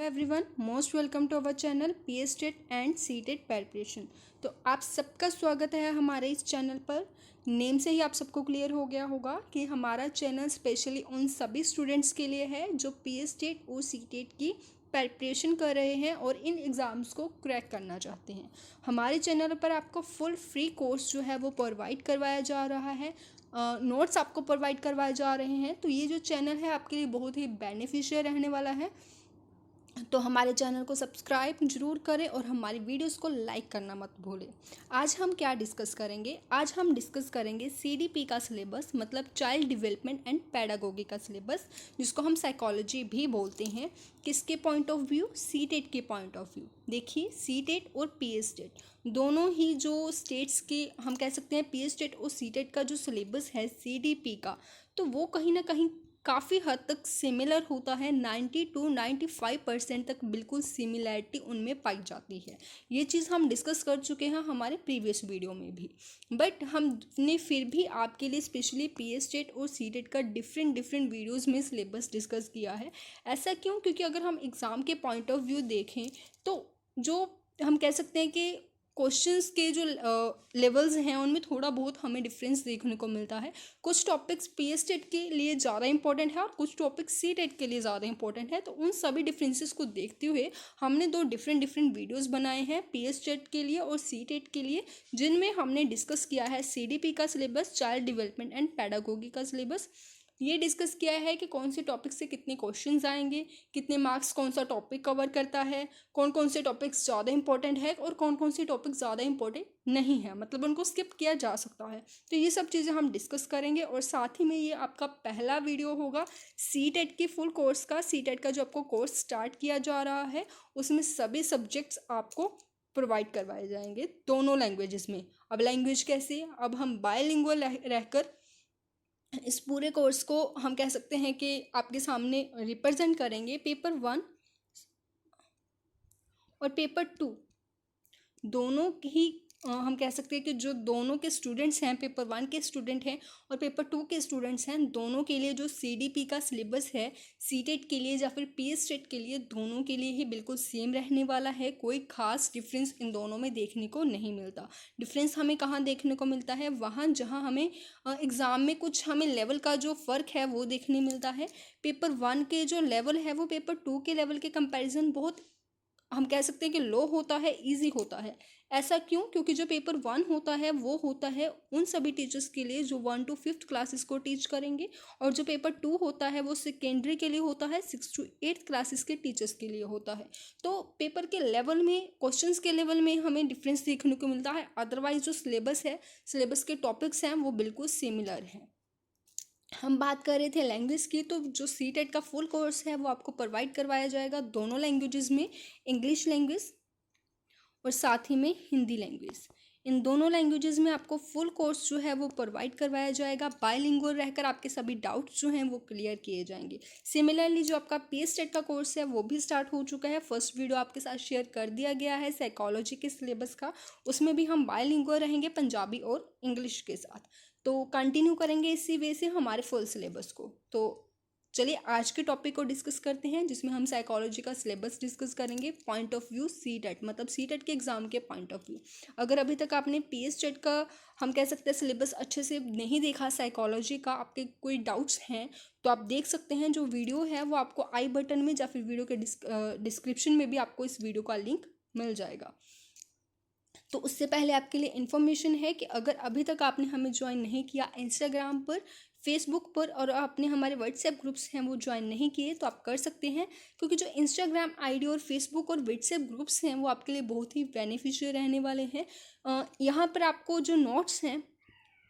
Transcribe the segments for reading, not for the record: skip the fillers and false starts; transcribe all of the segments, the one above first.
Everyone, most welcome to our channel PS TET and C TET preparation. तो आप सबका स्वागत है हमारे इस चैनल पर। नेम से ही आप सबको क्लियर हो गया होगा कि हमारा चैनल स्पेशली उन सभी स्टूडेंट्स के लिए है जो पीएस टेट और सी टेट की प्रिपरेशन कर रहे हैं और इन एग्ज़ाम्स को क्रैक करना चाहते हैं। हमारे चैनल पर आपको फुल फ्री कोर्स जो है वो प्रोवाइड करवाया जा रहा है, नोट्स आपको प्रोवाइड करवाए जा रहे हैं। तो ये जो चैनल है आपके लिए बहुत ही बेनिफिशियल रहने वाला है। तो हमारे चैनल को सब्सक्राइब जरूर करें और हमारी वीडियोस को लाइक करना मत भूलें। आज हम क्या डिस्कस करेंगे? आज हम डिस्कस करेंगे सीडीपी का सिलेबस, मतलब चाइल्ड डेवलपमेंट एंड पेडागोगी का सिलेबस, जिसको हम साइकोलॉजी भी बोलते हैं। किसके point of view? C TET के पॉइंट ऑफ व्यू। देखिए, सी टेट और पी एस टेट दोनों ही जो स्टेट्स के हम कह सकते हैं, पी एस टेट और सी टेट का जो सिलेबस है सी डी पी का, तो वो कहीं ना कहीं काफ़ी हद तक सिमिलर होता है। 90 to 95% तक बिल्कुल सिमिलैरिटी उनमें पाई जाती है। ये चीज़ हम डिस्कस कर चुके हैं हमारे प्रीवियस वीडियो में भी, बट हमने फिर भी आपके लिए स्पेशली पी एस टेट और सी टेट का डिफरेंट वीडियोज़ में सिलेबस डिस्कस किया है। ऐसा क्यों? क्योंकि अगर हम एग्ज़ाम के पॉइंट ऑफ व्यू देखें तो जो हम कह सकते हैं कि क्वेश्चंस के जो लेवल्स हैं उनमें थोड़ा बहुत हमें डिफरेंस देखने को मिलता है। कुछ टॉपिक्स पी एस टेट के लिए ज़्यादा इंपॉर्टेंट है और कुछ टॉपिक्स सी टेट के लिए ज़्यादा इंपॉर्टेंट है। तो उन सभी डिफरेंसेस को देखते हुए हमने दो डिफरेंट वीडियोस बनाए हैं पी एस टेट के लिए और सी टेट के लिए, जिनमें हमने डिस्कस किया है सी डी पी का syllabus, child development and pedagogy का सिलेबस। ये डिस्कस किया है कि कौन से टॉपिक से कितने क्वेश्चंस आएंगे, कितने मार्क्स कौन सा टॉपिक कवर करता है, कौन कौन से टॉपिक्स ज़्यादा इंपॉर्टेंट है और कौन कौन से टॉपिक ज़्यादा इंपॉर्टेंट नहीं है, मतलब उनको स्किप किया जा सकता है। तो ये सब चीज़ें हम डिस्कस करेंगे और साथ ही में ये आपका पहला वीडियो होगा सी टेट की फुल कोर्स का। सी टेट का जो आपको कोर्स स्टार्ट किया जा रहा है उसमें सभी सब्जेक्ट्स आपको प्रोवाइड करवाए जाएंगे दोनों लैंग्वेजेस में। अब लैंग्वेज कैसे? अब हम बायलिंगुअल रहकर इस पूरे कोर्स को हम कह सकते हैं कि आपके सामने रिप्रेजेंट करेंगे। पेपर 1 और पेपर 2 दोनों ही हम कह सकते हैं कि जो दोनों के स्टूडेंट्स हैं, पेपर 1 के स्टूडेंट हैं और पेपर 2 के स्टूडेंट्स हैं, दोनों के लिए जो सीडीपी का सिलेबस है सी टेट के लिए या फिर पी एस टेट के लिए, दोनों के लिए ही बिल्कुल सेम रहने वाला है। कोई खास डिफरेंस इन दोनों में देखने को नहीं मिलता। डिफरेंस हमें कहाँ देखने को मिलता है? वहाँ जहाँ हमें एग्ज़ाम में कुछ हमें लेवल का जो फ़र्क है वो देखने मिलता है। पेपर 1 के जो लेवल है वो पेपर 2 के लेवल के कंपैरिजन बहुत हम कह सकते हैं कि लो होता है, इजी होता है। ऐसा क्यों? क्योंकि जो पेपर 1 होता है वो होता है उन सभी टीचर्स के लिए जो 1 to 5th क्लासेस को टीच करेंगे, और जो पेपर 2 होता है वो सेकेंडरी के लिए होता है, 6 to 8th क्लासेस के टीचर्स के लिए होता है। तो पेपर के लेवल में, क्वेश्चंस के लेवल में हमें डिफरेंस देखने को मिलता है। अदरवाइज जो सिलेबस है, सिलेबस के टॉपिक्स हैं वो बिल्कुल सिमिलर हैं। हम बात कर रहे थे लैंग्वेज की, तो जो सी टेट का फुल कोर्स है वो आपको प्रोवाइड करवाया जाएगा दोनों लैंग्वेजेस में, इंग्लिश लैंग्वेज और साथ ही में हिंदी लैंग्वेज। इन दोनों लैंग्वेजेस में आपको फुल कोर्स जो है वो प्रोवाइड करवाया जाएगा। बायलिंगुअल रहकर आपके सभी डाउट्स जो हैं वो क्लियर किए जाएंगे। सिमिलरली जो आपका पी एस टेट का कोर्स है वो भी स्टार्ट हो चुका है। फर्स्ट वीडियो आपके साथ शेयर कर दिया गया है साइकोलॉजी के सिलेबस का, उसमें भी हम बायलिंगुअल रहेंगे पंजाबी और इंग्लिश के साथ। तो कंटिन्यू करेंगे इसी वे से हमारे फुल सिलेबस को। तो चलिए आज के टॉपिक को डिस्कस करते हैं, जिसमें हम साइकोलॉजी का सिलेबस डिस्कस करेंगे point of view C TET, मतलब सी टेट के एग्जाम के पॉइंट ऑफ व्यू। अगर अभी तक आपने पी एस टेट का हम कह सकते हैं सिलेबस अच्छे से नहीं देखा, साइकोलॉजी का आपके कोई डाउट्स हैं तो आप देख सकते हैं। जो वीडियो है वो आपको आई बटन में या फिर वीडियो के डिस्क्रिप्शन में भी आपको इस वीडियो का लिंक मिल जाएगा। तो उससे पहले आपके लिए इन्फॉर्मेशन है कि अगर अभी तक आपने हमें ज्वाइन नहीं किया इंस्टाग्राम पर, फेसबुक पर और आपने हमारे व्हाट्सएप ग्रुप्स हैं वो ज्वाइन नहीं किए तो आप कर सकते हैं, क्योंकि जो इंस्टाग्राम आईडी और फेसबुक और व्हाट्सएप ग्रुप्स हैं वो आपके लिए बहुत ही बेनिफिशियल रहने वाले हैं। यहाँ पर आपको जो नोट्स हैं,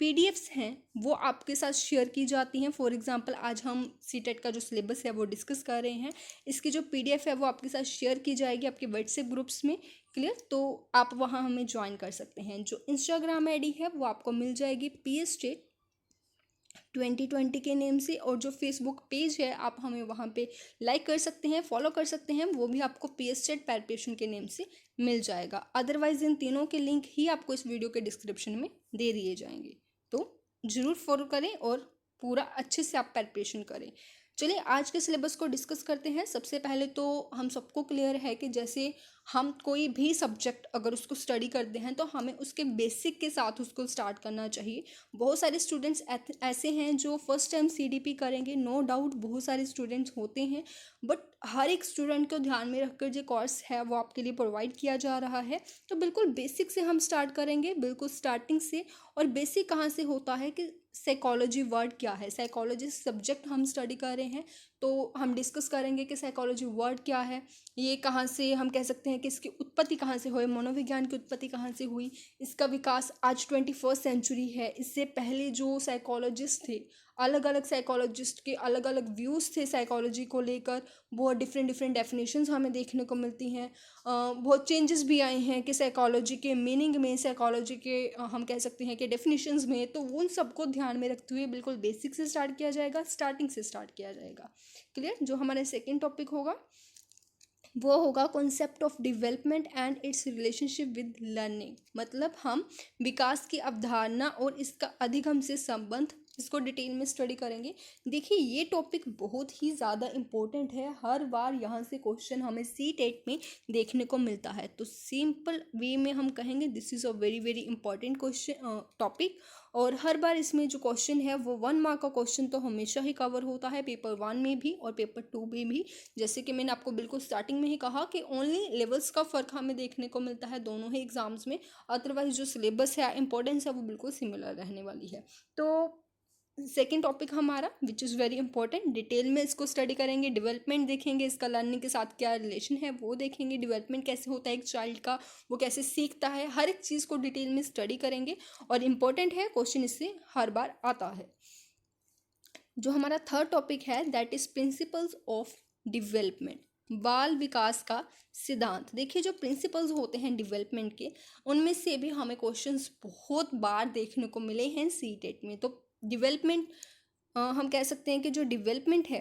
पीडीएफ्स हैं, वो आपके साथ शेयर की जाती हैं। फॉर एग्जांपल आज हम सी टेट का जो सिलेबस है वो डिस्कस कर रहे हैं, इसकी जो पीडीएफ है वो आपके साथ शेयर की जाएगी आपके व्हाट्सएप ग्रुप्स में। क्लियर? तो आप वहाँ हमें ज्वाइन कर सकते हैं। जो इंस्टाग्राम आईडी है वो आपको मिल जाएगी पीएस टेट 2020 के नेम से, और जो फेसबुक पेज है आप हमें वहाँ पे लाइक कर सकते हैं, फॉलो कर सकते हैं, वो भी आपको पीएस टेट प्रिपरेशन के नेम से मिल जाएगा। अदरवाइज इन तीनों के लिंक ही आपको इस वीडियो के डिस्क्रिप्शन में दे दिए जाएंगे, तो ज़रूर फॉलो करें और पूरा अच्छे से आप प्रिपरेशन करें। चलिए आज के सिलेबस को डिस्कस करते हैं। सबसे पहले तो हम सबको क्लियर है कि जैसे हम कोई भी सब्जेक्ट अगर उसको स्टडी करते हैं तो हमें उसके बेसिक के साथ उसको स्टार्ट करना चाहिए। बहुत सारे स्टूडेंट्स ऐसे हैं जो फर्स्ट टाइम सीडीपी करेंगे, नो डाउट बहुत सारे स्टूडेंट्स होते हैं, बट हर एक स्टूडेंट को ध्यान में रखकर जो कोर्स है वो आपके लिए प्रोवाइड किया जा रहा है। तो बिल्कुल बेसिक से हम स्टार्ट करेंगे, बिल्कुल स्टार्टिंग से। और बेसिक कहाँ से होता है कि साइकोलॉजी वर्ड क्या है, साइकोलॉजी सब्जेक्ट हम स्टडी कर रहे हैं तो हम डिस्कस करेंगे कि साइकोलॉजी वर्ड क्या है, ये कहाँ से हम कह सकते हैं कि इसकी उत्पत्ति कहाँ से हुई, मनोविज्ञान की उत्पत्ति कहाँ से हुई, इसका विकास आज 21st सेंचुरी है, इससे पहले जो साइकोलॉजिस्ट थे, अलग अलग साइकोलॉजिस्ट के अलग अलग व्यूज़ थे साइकोलॉजी को लेकर, बहुत डिफरेंट डिफरेंट डेफिनेशंस हमें देखने को मिलती हैं। बहुत चेंजेस भी आए हैं कि साइकोलॉजी के मीनिंग में, साइकोलॉजी के हम कह सकते हैं कि डेफिनेशंस में। तो उन सबको ध्यान में रखते हुए बिल्कुल बेसिक से स्टार्ट किया जाएगा, स्टार्टिंग से स्टार्ट किया जाएगा। क्लियर। जो हमारा सेकेंड टॉपिक होगा वो होगा concept of development and it's relationship with learning. मतलब हम विकास की अवधारणा और इसका अधिगम से संबंध, इसको डिटेल में स्टडी करेंगे। देखिए ये टॉपिक बहुत ही ज़्यादा इम्पोर्टेंट है, हर बार यहाँ से क्वेश्चन हमें सीटेट में देखने को मिलता है। तो सिंपल वे में हम कहेंगे this is a very very important question topic. और हर बार इसमें जो क्वेश्चन है वो 1 मार्क का क्वेश्चन तो हमेशा ही कवर होता है, पेपर 1 में भी और पेपर 2 में भी। जैसे कि मैंने आपको बिल्कुल स्टार्टिंग में ही कहा कि ओनली लेवल्स का फ़र्क हमें देखने को मिलता है दोनों ही एग्जाम्स में, अदरवाइज जो सिलेबस है, इंपॉर्टेंस है, वो बिल्कुल सिमिलर रहने वाली है। तो सेकेंड टॉपिक हमारा which is very important, detail में इसको स्टडी करेंगे। डेवलपमेंट देखेंगे, इसका लर्निंग के साथ क्या रिलेशन है वो देखेंगे। डेवलपमेंट कैसे होता है एक चाइल्ड का, वो कैसे सीखता है, हर एक चीज़ को डिटेल में स्टडी करेंगे। और इम्पोर्टेंट है, क्वेश्चन इससे हर बार आता है। जो हमारा थर्ड टॉपिक है that is principles of development, बाल विकास का सिद्धांत। देखिए जो प्रिंसिपल्स होते हैं डेवलपमेंट के, उनमें से भी हमें क्वेश्चंस बहुत बार देखने को मिले हैं सीटेट में। तो डेवलपमेंट हम कह सकते हैं कि जो डेवलपमेंट है,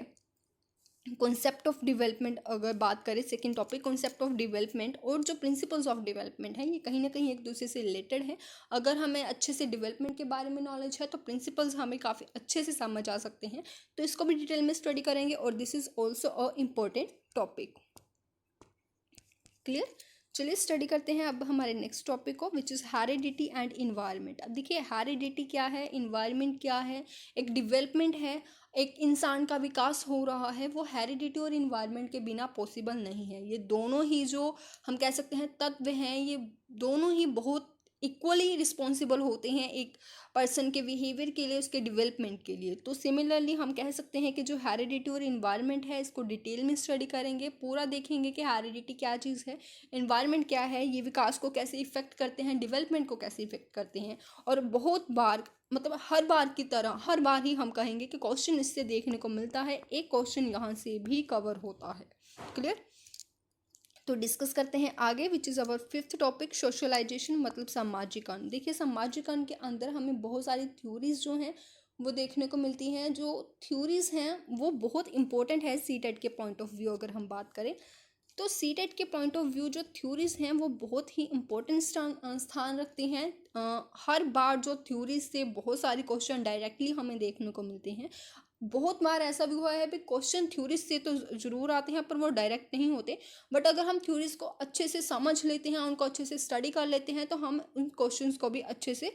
कॉन्सेप्ट ऑफ डेवलपमेंट अगर बात करें, second topic concept of development और जो प्रिंसिपल्स ऑफ डेवलपमेंट है, ये कहीं ना कहीं एक दूसरे से रिलेटेड है। अगर हमें अच्छे से डेवलपमेंट के बारे में नॉलेज है तो प्रिंसिपल्स हमें काफ़ी अच्छे से समझ आ सकते हैं। तो इसको भी डिटेल में स्टडी करेंगे और this is also a important topic. Clear. चलिए स्टडी करते हैं अब हमारे नेक्स्ट टॉपिक को which is heredity and environment. अब देखिए हेरिडिटी क्या है, इन्वायरमेंट क्या है, एक डेवलपमेंट है, एक इंसान का विकास हो रहा है, वो हेरिडिटी और इन्वायरमेंट के बिना पॉसिबल नहीं है। ये दोनों ही जो हम कह सकते हैं तत्व हैं, ये दोनों ही बहुत इक्वली रिस्पॉन्सिबल होते हैं एक पर्सन के बिहेवियर के लिए, उसके डेवलपमेंट के लिए। तो सिमिलरली हम कह सकते हैं कि जो हेरिडिटी और इन्वायरमेंट है, इसको डिटेल में स्टडी करेंगे, पूरा देखेंगे कि हेरिडिटी क्या चीज़ है, इन्वायरमेंट क्या है, ये विकास को कैसे इफेक्ट करते हैं, डेवलपमेंट को कैसे इफेक्ट करते हैं। और बहुत बार, मतलब हर बार की तरह हर बार ही हम कहेंगे कि क्वेश्चन इससे देखने को मिलता है, एक क्वेश्चन यहाँ से भी कवर होता है। क्लियर। तो डिस्कस करते हैं आगे which is our fifth topic socialisation, मतलब सामाजिकरण। देखिए सामाजिकरण के अंदर हमें बहुत सारी थ्योरीज जो हैं वो देखने को मिलती हैं। जो थ्योरीज हैं वो बहुत इंपॉर्टेंट है सीटेट के पॉइंट ऑफ व्यू। अगर हम बात करें तो सीटेट के पॉइंट ऑफ व्यू जो थ्योरीज हैं वो बहुत ही इंपॉर्टेंट स्थान रखती हैं। हर बार जो थ्योरीज से बहुत सारे क्वेश्चन डायरेक्टली हमें देखने को मिलते हैं। बहुत बार ऐसा भी हुआ है भी क्वेश्चन थ्योरीज से तो ज़रूर आते हैं पर वो डायरेक्ट नहीं होते, बट अगर हम थ्योरीज को अच्छे से समझ लेते हैं, उनको अच्छे से स्टडी कर लेते हैं, तो हम उन क्वेश्चंस को भी अच्छे से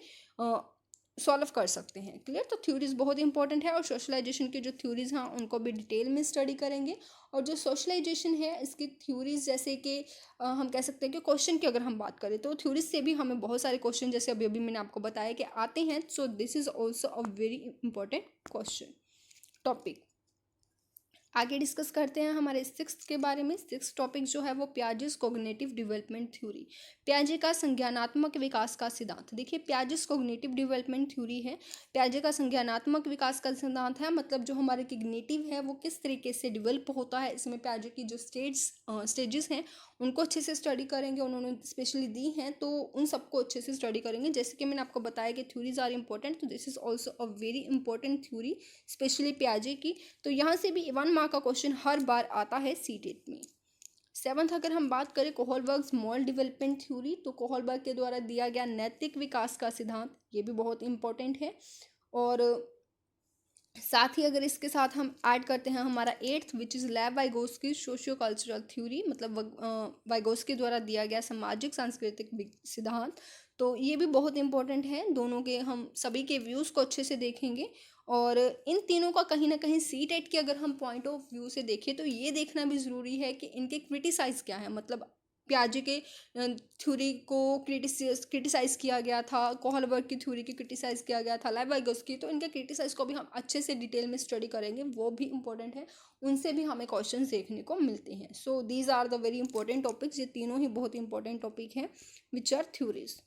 सॉल्व कर सकते हैं। क्लियर। तो थ्योरीज बहुत इंपॉर्टेंट है और सोशलाइजेशन की जो थ्योरीज हैं उनको भी डिटेल में स्टडी करेंगे। और जो सोशलाइजेशन है इसकी थ्योरीज जैसे कि हम कह सकते हैं कि क्वेश्चन की अगर हम बात करें तो थ्योरीज से भी हमें बहुत सारे क्वेश्चन जैसे अभी अभी मैंने आपको बताया कि आते हैं। So this is also a very important question topic. आगे डिस्कस करते हैं हमारे सिक्स्थ के बारे में। सिक्स्थ टॉपिक जो है वो पियाजेस कॉग्निटिव डेवलपमेंट थ्योरी, पियाजे का संज्ञानात्मक विकास का सिद्धांत। देखिए पियाजेस कॉग्निटिव डेवलपमेंट थ्योरी है, पियाजे का संज्ञानात्मक विकास का सिद्धांत है, मतलब जो हमारे कॉग्निटिव है वो किस तरीके से डेवलप होता है। इसमें पियाजे की जो स्टेजेस हैं उनको अच्छे से स्टडी करेंगे, उन्होंने स्पेशली दी हैं तो उन सबको अच्छे से स्टडी करेंगे। जैसे कि मैंने आपको बताया कि थ्योरीज आर इंपॉर्टेंट, तो this is also a very important theory specially पियाजे की। तो यहाँ से भी 1 मार्क का क्वेश्चन हर बार आता है सीटेट में। सेवंथ अगर हम बात करें कोहलबर्ग मॉरल डेवलपमेंट थ्योरी, तो कोहलबर्ग के द्वारा दिया गया नैतिक विकास का सिद्धांत, ये भी बहुत इंपॉर्टेंट है। और साथ ही अगर इसके साथ हम ऐड करते हैं हमारा एट्थ विच इज़ लेव वाइगोस्की सोशियो कल्चरल थ्योरी, मतलब वाइगोस्की द्वारा दिया गया सामाजिक सांस्कृतिक सिद्धांत। तो ये भी बहुत इंपॉर्टेंट है, दोनों के हम सभी के व्यूज़ को अच्छे से देखेंगे। और इन तीनों का कहीं ना कहीं सी टेट के अगर हम पॉइंट ऑफ व्यू से देखें तो ये देखना भी ज़रूरी है कि इनके क्रिटिसाइज़ क्या है, मतलब प्याजे के थ्योरी को क्रिटिसाइज़ किया गया था, कोहलबर्ग की थ्योरी की क्रिटिसाइज़ किया गया था, लाइबाइगस की। तो इनके क्रिटिसाइज़ को भी हम अच्छे से डिटेल में स्टडी करेंगे, वो भी इंपॉर्टेंट है, उनसे भी हमें क्वेश्चंस देखने को मिलते हैं। So these are the very important topics, ये तीनों ही बहुत इंपॉर्टेंट टॉपिक हैं विच आर थ्योरीज।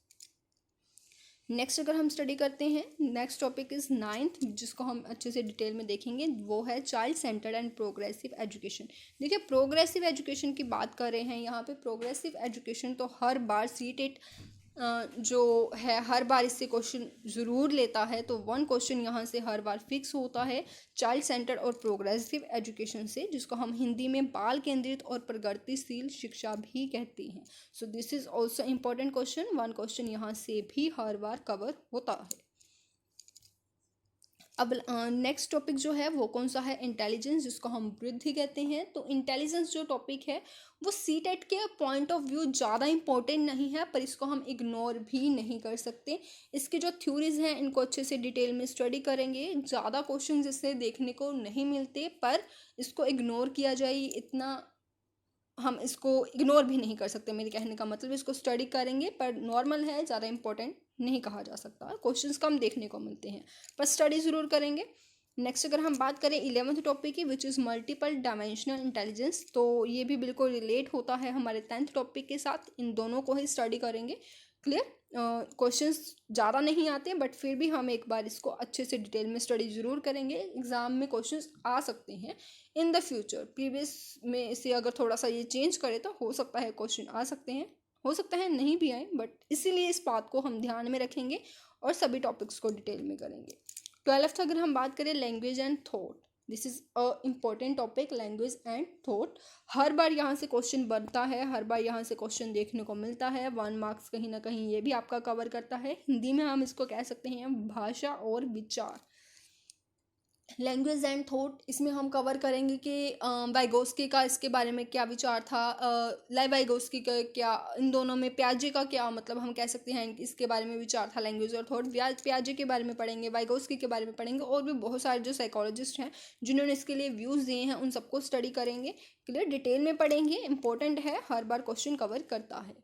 नेक्स्ट अगर हम स्टडी करते हैं, नेक्स्ट टॉपिक इज़ नाइन्थ, जिसको हम अच्छे से डिटेल में देखेंगे, वो है child centred and progressive education. देखिए प्रोग्रेसिव एजुकेशन की बात कर रहे हैं यहाँ पे। प्रोग्रेसिव एजुकेशन तो हर बार सीटेट जो है हर बार इससे क्वेश्चन ज़रूर लेता है, तो वन क्वेश्चन यहाँ से हर बार फिक्स होता है चाइल्ड सेंटर और प्रोग्रेसिव एजुकेशन से, जिसको हम हिंदी में बाल केंद्रित और प्रगतिशील शिक्षा भी कहते हैं। So this is also important question, one question यहाँ से भी हर बार कवर होता है। अब नेक्स्ट टॉपिक जो है वो कौन सा है, इंटेलिजेंस, जिसको हम वृद्धि कहते हैं। तो इंटेलिजेंस जो टॉपिक है वो सी टेट के पॉइंट ऑफ व्यू ज़्यादा इंपॉर्टेंट नहीं है, पर इसको हम इग्नोर भी नहीं कर सकते। इसकी जो थ्योरीज हैं इनको अच्छे से डिटेल में स्टडी करेंगे, ज़्यादा क्वेश्चन इससे देखने को नहीं मिलते, पर इसको इग्नोर किया जाए इतना हम इसको इग्नोर भी नहीं कर सकते। मेरे कहने का मतलब इसको स्टडी करेंगे, पर नॉर्मल है, ज़्यादा इंपॉर्टेंट नहीं कहा जा सकता, क्वेश्चंस कम देखने को मिलते हैं, पर स्टडी ज़रूर करेंगे। नेक्स्ट अगर हम बात करें 11th टॉपिक की which is multiple dimensional intelligence, तो ये भी बिल्कुल रिलेट होता है हमारे 10th टॉपिक के साथ, इन दोनों को ही स्टडी करेंगे। क्लियर, क्वेश्चंस ज़्यादा नहीं आते, बट फिर भी हम एक बार इसको अच्छे से डिटेल में स्टडी ज़रूर करेंगे, एग्ज़ाम में क्वेश्चंस आ सकते हैं इन द फ्यूचर। प्रीवियस में इसे अगर थोड़ा सा ये चेंज करे तो हो सकता है क्वेश्चन आ सकते हैं, हो सकता है नहीं भी आए, बट इसीलिए इस बात को हम ध्यान में रखेंगे और सभी टॉपिक्स को डिटेल में करेंगे। 12th अगर हम बात करें language and thought, this is a important topic, language and thought. हर बार यहाँ से क्वेश्चन बनता है, हर बार यहाँ से क्वेश्चन देखने को मिलता है, 1 मार्क्स कहीं ना कहीं ये भी आपका कवर करता है। हिंदी में हम इसको कह सकते हैं भाषा और विचार। लैंग्वेज एंड थॉट, इसमें हम कवर करेंगे कि वाइगोस्की का इसके बारे में क्या विचार था, लाइव वाइगोस्की का क्या, इन दोनों में प्याजे का क्या, मतलब हम कह सकते हैं इसके बारे में विचार था, लैंग्वेज और थॉट। प्याजे के बारे में पढ़ेंगे, वाइगोस्की के बारे में पढ़ेंगे, और भी बहुत सारे जो साइकोलॉजिस्ट हैं जिन्होंने इसके लिए व्यूज़ दिए हैं उन सबको स्टडी करेंगे। क्लियर, डिटेल में पढ़ेंगे, इंपॉर्टेंट है, हर बार क्वेश्चन कवर करता है।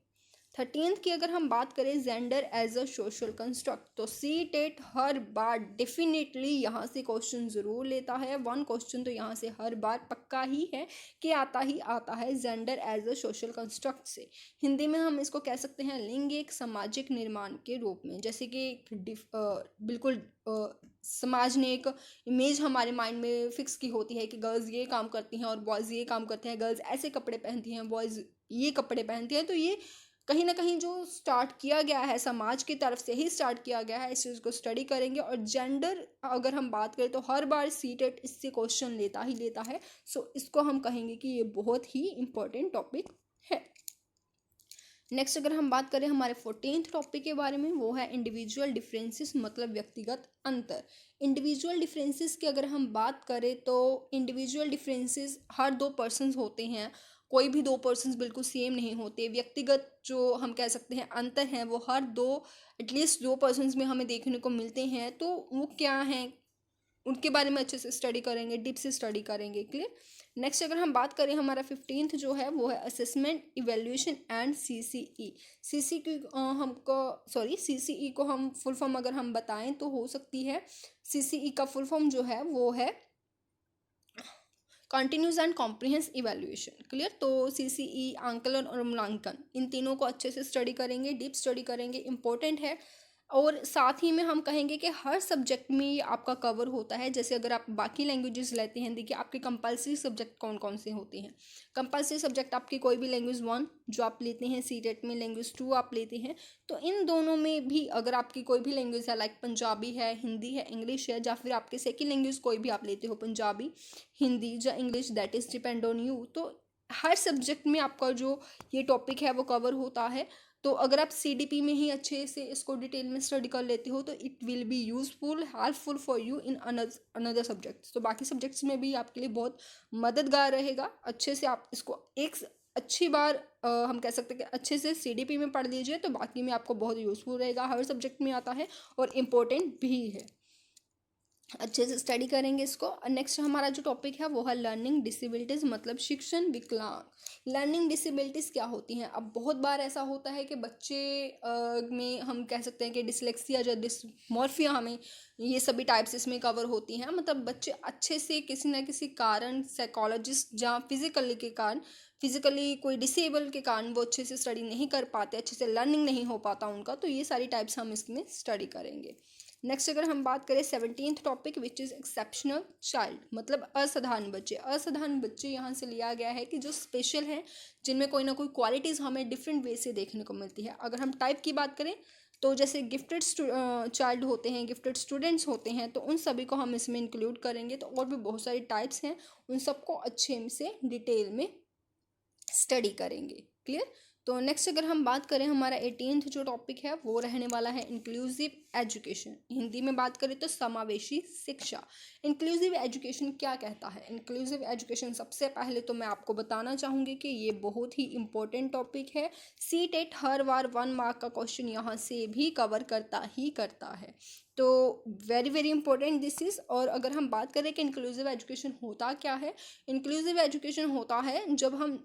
13th की अगर हम बात करें gender as a social construct, तो सी टेट हर बार डेफिनेटली यहाँ से क्वेश्चन ज़रूर लेता है, वन क्वेश्चन तो यहाँ से हर बार पक्का ही है कि आता ही आता है, gender as a social construct से। हिंदी में हम इसको कह सकते हैं लिंग एक सामाजिक निर्माण के रूप में, जैसे कि बिल्कुल समाज ने एक इमेज हमारे माइंड में फिक्स की होती है कि गर्ल्स ये काम करती हैं और बॉयज़ ये काम करते हैं, गर्ल्स ऐसे कपड़े पहनती हैं, बॉयज़ ये कपड़े पहनती हैं। तो ये कहीं ना कहीं जो स्टार्ट किया गया है समाज की तरफ से ही स्टार्ट किया गया है, इस चीज़ को स्टडी करेंगे। और जेंडर अगर हम बात करें तो हर बार सी टेट इससे क्वेश्चन लेता ही लेता है, सो इसको हम कहेंगे कि ये बहुत ही इम्पोर्टेंट टॉपिक है। नेक्स्ट अगर हम बात करें हमारे 14th टॉपिक के बारे में, वो है इंडिविजुअल डिफरेंसेस, मतलब व्यक्तिगत अंतर। इंडिविजुअल डिफरेंसेस की अगर हम बात करें तो इंडिविजुअल डिफरेंसेस हर 2 पर्सन्स होते हैं, कोई भी 2 पर्सन्स बिल्कुल सेम नहीं होते। व्यक्तिगत जो हम कह सकते हैं अंतर हैं वो हर 2 एटलीस्ट 2 पर्सन्स में हमें देखने को मिलते हैं, तो वो क्या हैं उनके बारे में अच्छे से स्टडी करेंगे, डीप से स्टडी करेंगे। क्लियर। नेक्स्ट अगर हम बात करें हमारा 15th जो है वो है assessment evaluation and CCE. CCE को हम फुल फॉर्म अगर हम बताएं तो हो सकती है, सीसीई का फुल फॉर्म जो है वो है कॉन्टिन्यूस एंड कॉम्प्रिहेंस इवेल्यूएशन। क्लियर। तो सीसीई, आंकलन और मूल्यांकन, इन तीनों को अच्छे से स्टडी करेंगे, डीप स्टडी करेंगे, इंपॉर्टेंट है। और साथ ही में हम कहेंगे कि हर सब्जेक्ट में ये आपका कवर होता है। जैसे अगर आप बाकी लैंग्वेजेस लेते हैं, देखिए आपके कंपलसरी सब्जेक्ट कौन कौन से होते हैं। कंपलसरी सब्जेक्ट आपकी कोई भी लैंग्वेज 1 जो आप लेते हैं, सी टेट में लैंग्वेज 2 आप लेते हैं, तो इन दोनों में भी अगर आपकी कोई भी लैंग्वेज है, लाइक पंजाबी है, हिंदी है, इंग्लिश है, या फिर आपके सेकेंड लैंग्वेज कोई भी आप लेते हो, पंजाबी, हिंदी या English, that is depend on you. तो हर सब्जेक्ट में आपका जो ये टॉपिक है वो कवर होता है। तो अगर आप CDP में ही अच्छे से इसको डिटेल में स्टडी कर लेते हो तो it will be useful helpful for you in another subjects. तो बाकी सब्जेक्ट्स में भी आपके लिए बहुत मददगार रहेगा। अच्छे से आप इसको एक अच्छी बार हम कह सकते हैं कि अच्छे से CDP में पढ़ लीजिए तो बाकी में आपको बहुत यूज़फुल रहेगा। हर सब्जेक्ट में आता है और इम्पोर्टेंट भी है। अच्छे से स्टडी करेंगे इसको। नेक्स्ट हमारा जो टॉपिक है वो है लर्निंग डिसेबिलिटीज़, मतलब शिक्षण विकलांग। लर्निंग डिसेबिलिटीज़ क्या होती हैं? अब बहुत बार ऐसा होता है कि बच्चे में हम कह सकते हैं कि डिसलेक्सिया या डिसमॉर्फिया, हमें ये सभी टाइप्स इसमें कवर होती हैं। मतलब बच्चे अच्छे से किसी ना किसी कारण, साइकोलॉजिस्ट जहाँ फिजिकली के कारण, फिजिकली कोई डिसेबल के कारण वो अच्छे से स्टडी नहीं कर पाते, अच्छे से लर्निंग नहीं हो पाता उनका। तो ये सारी टाइप्स हम इसमें स्टडी करेंगे। नेक्स्ट अगर हम बात करें 17th topic which is exceptional child, मतलब असाधारण बच्चे। असाधारण बच्चे यहाँ से लिया गया है कि जो स्पेशल हैं, जिनमें कोई ना कोई क्वालिटीज़ हमें डिफरेंट वे से देखने को मिलती है। अगर हम टाइप की बात करें तो जैसे गिफ्टेड चाइल्ड होते हैं, गिफ्टेड स्टूडेंट्स होते हैं, तो उन सभी को हम इसमें इंक्लूड करेंगे। तो और भी बहुत सारी टाइप्स हैं, उन सबको अच्छे से डिटेल में स्टडी करेंगे। क्लियर? तो नेक्स्ट अगर हम बात करें, हमारा 18th जो टॉपिक है वो रहने वाला है इंक्लूसिव एजुकेशन। हिंदी में बात करें तो समावेशी शिक्षा। इंक्लूसिव एजुकेशन क्या कहता है? इंक्लूसिव एजुकेशन सबसे पहले तो मैं आपको बताना चाहूँगी कि ये बहुत ही इंपॉर्टेंट टॉपिक है। CTET हर बार 1 मार्क का क्वेश्चन यहाँ से भी कवर करता ही करता है। तो very very important this is. और अगर हम बात करें कि इंक्लूसिव एजुकेशन होता क्या है, इंक्लूसिव एजुकेशन होता है जब हम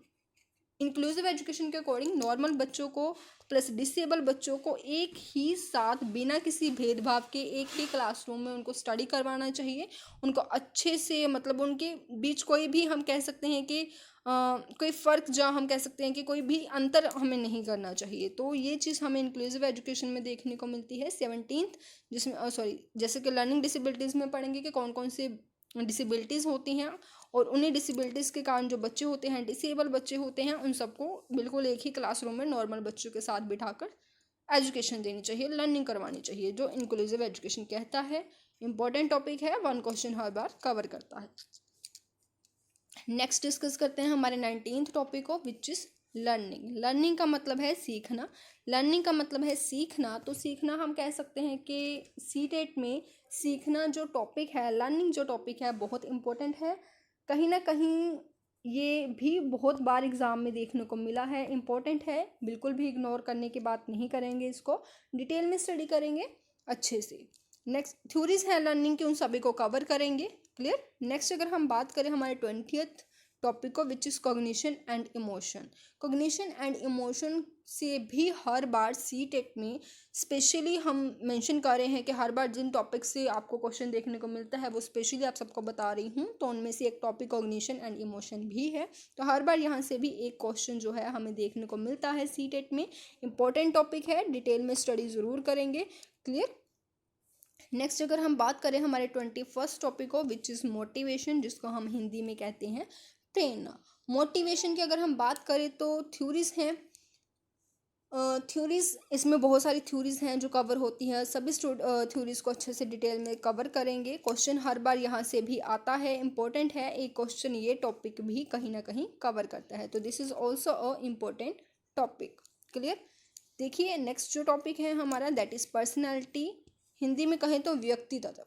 इंक्लूसिव एजुकेशन के अकॉर्डिंग नॉर्मल बच्चों को प्लस डिसेबल बच्चों को एक ही साथ बिना किसी भेदभाव के एक ही क्लासरूम में उनको स्टडी करवाना चाहिए। उनको अच्छे से, मतलब उनके बीच कोई भी हम कह सकते हैं कि कोई फ़र्क, जहाँ हम कह सकते हैं कि कोई भी अंतर हमें नहीं करना चाहिए। तो ये चीज़ हमें इंक्लूसिव एजुकेशन में देखने को मिलती है 17th, जिसमें सॉरी जैसे कि लर्निंग डिसेबिलिटीज़ में पढ़ेंगे कि कौन कौन से डिसेबिलिटीज़ होती हैं, और उन्हीं डिसेबिलिटीज़ के कारण जो बच्चे होते हैं, डिसेबल बच्चे होते हैं, उन सबको बिल्कुल एक ही क्लासरूम में नॉर्मल बच्चों के साथ बिठाकर एजुकेशन देनी चाहिए, लर्निंग करवानी चाहिए, जो इंक्लूसिव एजुकेशन कहता है। इंपॉर्टेंट टॉपिक है, 1 क्वेश्चन हर बार कवर करता है। नेक्स्ट डिस्कस करते हैं हमारे 19th टॉपिक को विच इज़ लर्निंग। लर्निंग का मतलब है सीखना। लर्निंग का मतलब है सीखना। तो सीखना हम कह सकते हैं कि CTET में सीखना जो टॉपिक है, लर्निंग जो टॉपिक है, बहुत इंपॉर्टेंट है। कहीं ना कहीं ये भी बहुत बार एग्ज़ाम में देखने को मिला है, इम्पोर्टेंट है, बिल्कुल भी इग्नोर करने की बात नहीं करेंगे, इसको डिटेल में स्टडी करेंगे अच्छे से। नेक्स्ट थ्योरीज है लर्निंग की, उन सभी को कवर करेंगे। क्लियर? नेक्स्ट अगर हम बात करें हमारे 20th टॉपिक को which is cognition and emotion. Cognition and emotion से भी हर बार CTET में स्पेशली हम मेंशन कर रहे हैं कि हर बार जिन टॉपिक से आपको क्वेश्चन देखने को मिलता है वो स्पेशली आप सबको बता रही हूँ। तो उनमें से एक टॉपिक कॉग्निशन एंड इमोशन भी है। तो हर बार यहाँ से भी एक क्वेश्चन जो है हमें देखने को मिलता है CTET में। इंपॉर्टेंट टॉपिक है, डिटेल में स्टडी ज़रूर करेंगे। क्लियर? नेक्स्ट अगर हम बात करें हमारे 21st टॉपिक को विच इज़ मोटिवेशन, जिसको हम हिंदी में कहते हैं प्रेरणा। मोटिवेशन की अगर हम बात करें तो थ्योरीज हैं, थ्योरीज इसमें बहुत सारी थ्योरीज हैं जो कवर होती हैं। सभी थ्योरीज को अच्छे से डिटेल में कवर करेंगे। क्वेश्चन हर बार यहाँ से भी आता है, इंपॉर्टेंट है। एक क्वेश्चन ये टॉपिक भी कहीं ना कहीं कवर करता है। तो this is also a important topic. Clear? देखिए नेक्स्ट जो टॉपिक है हमारा दैट इज़ पर्सनैलिटी, हिंदी में कहें तो व्यक्तित्व।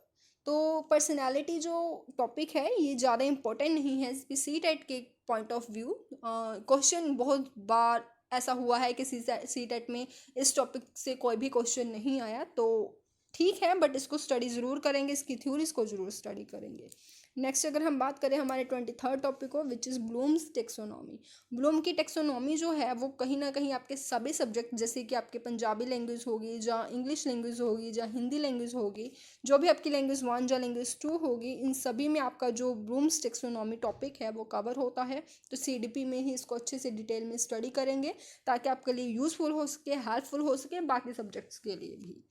तो पर्सनैलिटी जो टॉपिक है ये ज़्यादा इम्पोर्टेंट नहीं है CTET के पॉइंट ऑफ व्यू। क्वेश्चन बहुत बार ऐसा हुआ है कि CTET में इस टॉपिक से कोई भी क्वेश्चन नहीं आया, तो ठीक है, बट इसको स्टडी ज़रूर करेंगे, इसकी थ्योरीज को ज़रूर स्टडी करेंगे। नेक्स्ट अगर हम बात करें हमारे 23rd टॉपिक को which is blooms taxonomy. Bloom की टेक्सोनॉमी जो है वो कहीं ना कहीं आपके सभी सब्जेक्ट, जैसे कि आपके पंजाबी लैंग्वेज होगी, जहाँ इंग्लिश लैंग्वेज होगी, जहाँ हिंदी लैंग्वेज होगी, जो भी आपकी लैंग्वेज 1 या लैंग्वेज 2 होगी, इन सभी में आपका जो ब्लूम्स टेक्सोनॉमी टॉपिक है वो कवर होता है। तो CDP में ही इसको अच्छे से डिटेल में स्टडी करेंगे ताकि आपके लिए यूज़फुल हो सके, हेल्पफुल हो सके, बाकी सब्जेक्ट्स के लिए भी।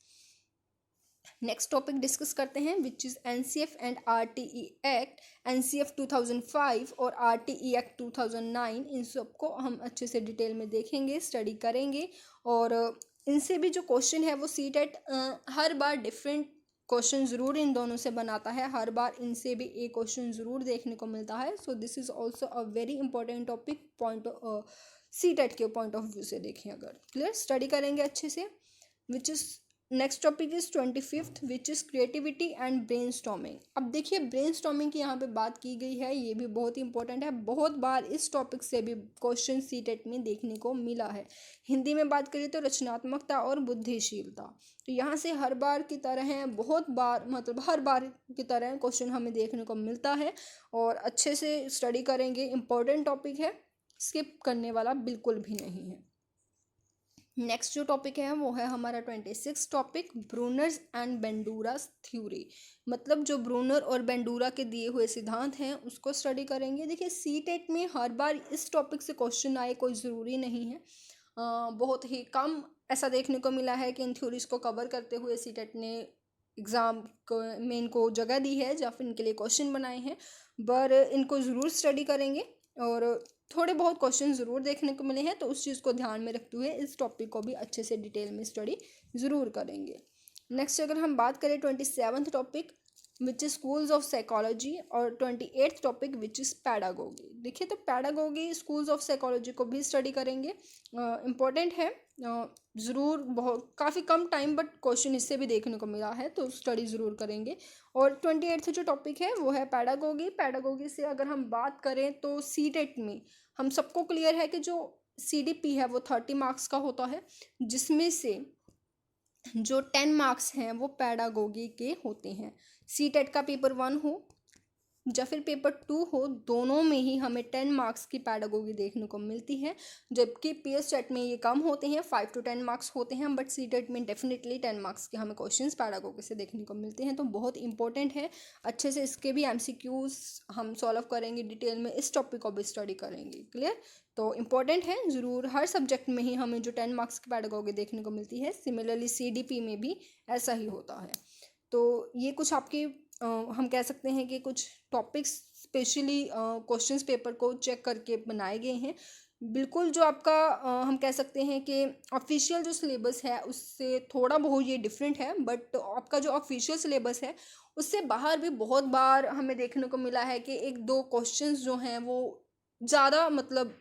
नेक्स्ट टॉपिक डिस्कस करते हैं which is NCF and RTE act. NCF 2005 और RTE एक्ट 2009, इन सबको हम अच्छे से डिटेल में देखेंगे, स्टडी करेंगे। और इनसे भी जो क्वेश्चन है वो CTET हर बार डिफरेंट क्वेश्चन ज़रूर इन दोनों से बनाता है, हर बार इनसे भी एक क्वेश्चन ज़रूर देखने को मिलता है। So this is also a very important topic point CTET के पॉइंट ऑफ व्यू से देखें अगर। क्लियर, स्टडी करेंगे अच्छे से। Which is next topic is 25th which is creativity and brainstorming. अब देखिए ब्रेनस्टॉर्मिंग की यहाँ पे बात की गई है, ये भी बहुत ही इंपॉर्टेंट है। बहुत बार इस टॉपिक से भी क्वेश्चन सीटेट में देखने को मिला है। हिंदी में बात करें तो रचनात्मकता और बुद्धिशीलता, तो यहाँ से हर बार की तरह बहुत बार मतलब हर बार की तरह क्वेश्चन हमें देखने को मिलता है और अच्छे से स्टडी करेंगे। इंपॉर्टेंट टॉपिक है, स्किप करने वाला बिल्कुल भी नहीं है। नेक्स्ट जो टॉपिक है वो है हमारा 26 टॉपिक, ब्रूनर्स एंड बेंडूरास थ्योरी। मतलब जो ब्रूनर और बेंडूरा के दिए हुए सिद्धांत हैं उसको स्टडी करेंगे। देखिए सीटेट में हर बार इस टॉपिक से क्वेश्चन आए कोई ज़रूरी नहीं है, बहुत ही कम ऐसा देखने को मिला है कि इन थ्योरीज को कवर करते हुए सीटेट ने एग्ज़ाम में इनको जगह दी है या फिर इनके लिए क्वेश्चन बनाए हैं। पर इनको ज़रूर स्टडी करेंगे और थोड़े बहुत क्वेश्चन ज़रूर देखने को मिले हैं, तो उस चीज़ को ध्यान में रखते हुए इस टॉपिक को भी अच्छे से डिटेल में स्टडी ज़रूर करेंगे। नेक्स्ट अगर हम बात करें 27th topic which is schools of psychology और 28th topic which is pedagogy. देखिए तो पैडागोगी स्कूल्स ऑफ साइकोलॉजी को भी स्टडी करेंगे, इम्पोर्टेंट है ज़रूर, बहुत काफ़ी कम टाइम बट क्वेश्चन इससे भी देखने को मिला है तो स्टडी ज़रूर करेंगे। और 28th जो टॉपिक है वो है पैडागोगी। पैडागोगी से अगर हम बात करें तो सीटेट में हम सबको क्लियर है कि जो CDP है वो 30 मार्क्स का होता है, जिसमें से जो 10 मार्क्स हैं वो पैडागोगी के होते हैं। सीटेट का पेपर 1 हो या फिर पेपर 2 हो, दोनों में ही हमें 10 मार्क्स की पैडागोगी देखने को मिलती है, जबकि PSTET में ये कम होते हैं, 5 to 10 मार्क्स होते हैं, बट सीटेट में डेफिनेटली 10 मार्क्स के हमें क्वेश्चंस पैडागोगी से देखने को मिलते हैं। तो बहुत इंपॉर्टेंट है, अच्छे से इसके भी MCQs हम सॉल्व करेंगे डिटेल में, इस टॉपिक को भी स्टडी करेंगे। क्लियर, तो इम्पॉर्टेंट है ज़रूर, हर सब्जेक्ट में ही हमें जो 10 मार्क्स की पैडागोगी देखने को मिलती है, सिमिलरली CDP में भी ऐसा ही होता है। तो ये कुछ आपके हम कह सकते हैं कि कुछ टॉपिक्स स्पेशली क्वेश्चंस पेपर को चेक करके बनाए गए हैं। बिल्कुल जो आपका हम कह सकते हैं कि ऑफिशियल जो सिलेबस है उससे थोड़ा बहुत ये डिफरेंट है, बट आपका जो ऑफिशियल सिलेबस है उससे बाहर भी बहुत बार हमें देखने को मिला है कि एक दो क्वेश्चंस जो हैं वो ज़्यादा मतलब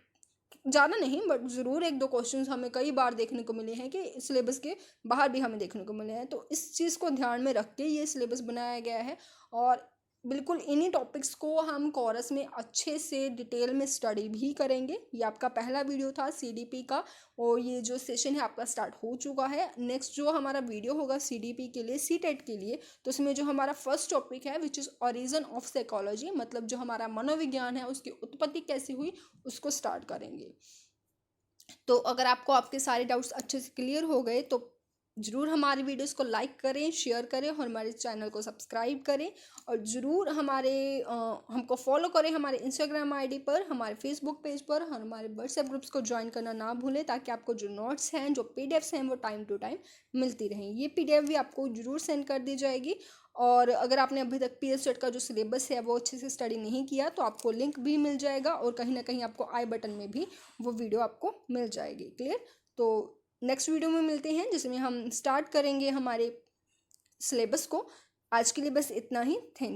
ज़्यादा नहीं बट ज़रूर एक दो क्वेश्चंस हमें कई बार देखने को मिले हैं कि सिलेबस के बाहर भी हमें देखने को मिले हैं। तो इस चीज़ को ध्यान में रख के ये सिलेबस बनाया गया है और बिल्कुल इन्हीं टॉपिक्स को हम कोरस में अच्छे से डिटेल में स्टडी भी करेंगे। ये आपका पहला वीडियो था CDP का और ये जो सेशन है आपका स्टार्ट हो चुका है। नेक्स्ट जो हमारा वीडियो होगा CDP के लिए, सीटेट के लिए, तो इसमें जो हमारा फर्स्ट टॉपिक है which is origin of psychology, मतलब जो हमारा मनोविज्ञान है उसकी उत्पत्ति कैसे हुई उसको स्टार्ट करेंगे। तो अगर आपको आपके सारे डाउट्स अच्छे से क्लियर हो गए तो ज़रूर हमारी वीडियोस को लाइक करें, शेयर करें और हमारे चैनल को सब्सक्राइब करें और ज़रूर हमको फॉलो करें हमारे Instagram ID पर, हमारे Facebook पेज पर, हमारे WhatsApp ग्रुप्स को ज्वाइन करना ना भूलें ताकि आपको जो नोट्स हैं, जो PDFs हैं वो टाइम टू टाइम मिलती रहें। ये PDF भी आपको ज़रूर सेंड कर दी जाएगी और अगर आपने अभी तक PSTET का जो सिलेबस है वो अच्छे से स्टडी नहीं किया तो आपको लिंक भी मिल जाएगा और कहीं ना कहीं आपको आई बटन में भी वो वीडियो आपको मिल जाएगी। क्लियर, तो नेक्स्ट वीडियो में मिलते हैं जिसमें हम स्टार्ट करेंगे हमारे सिलेबस को। आज के लिए बस इतना ही, थैंक यू।